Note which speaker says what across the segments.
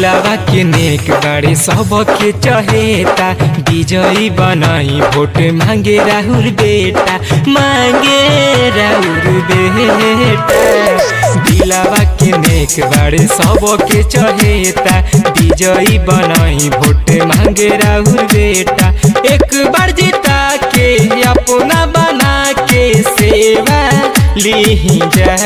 Speaker 1: दिलावा के नेक बाड़े सबके चहेता विजयी बनाई वोट मांगे राहुल बेटा दिलावा के नेक बाड़े सबके चहेता विजयी बनाई वोट मांगे राहुल बेटा एक बार जीता के अपना बना के सेवा ली जा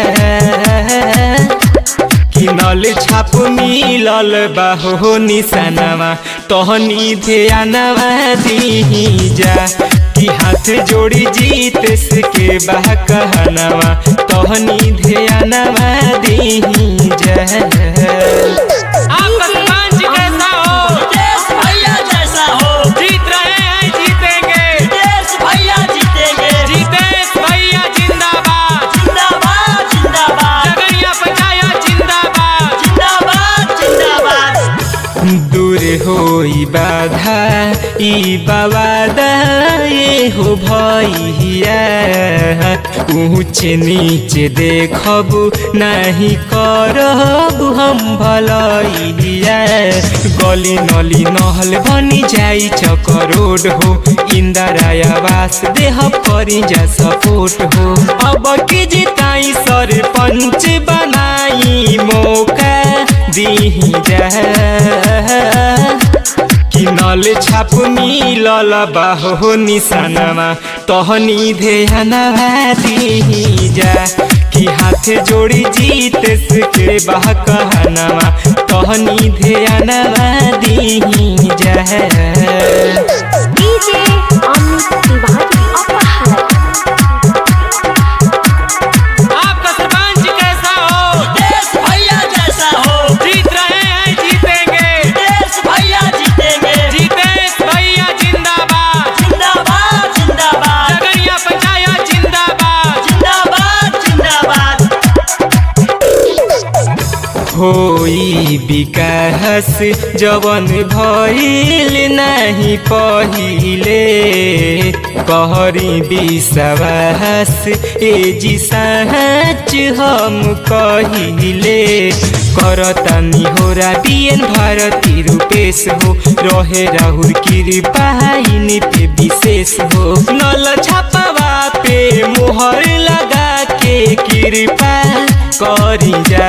Speaker 1: किनल छाप मिलल बाहो निशानवा तहनी ध्यानवा दी जा कि हाथ जोड़ी जीत के बाह कहनवा तहनी ध्यानवा दी जा दूर होई बाधा ई बावादा ये हो भैया ऊंच नीचे देखबू नहीं करब हम भलैया गली नली नहल बनी जाई चकरोड हो इंदिरावास देह करी जा सपोर्ट हो अब की जिताई सरपंच बनाई मौका दी जा किनल छाप मिलल बाहो निशानवा तहनी ध्यानवा दी जा कि हाथ जोड़ी जीत के बाह कहनवा तहनी ध्यानवा दी जा होई विकास जवन भइल नहीं पहिले कहरी विश्वास जी सच हम कहिले करतानी होरा बियन भारती रूपेश हो रहे राहुल कृपा पे विशेष हो नल छापवा पे मोहर लगा के कृपा करी जा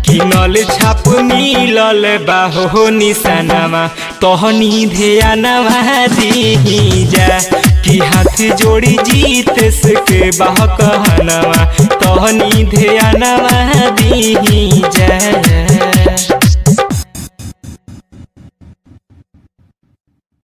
Speaker 1: किनल छाप मिलल बाहो निशानवा तहनी ध्यानवा दी जा कि हाथ जोड़ी जीत के बाह कहनवा तहनी ध्यानवा दी जा।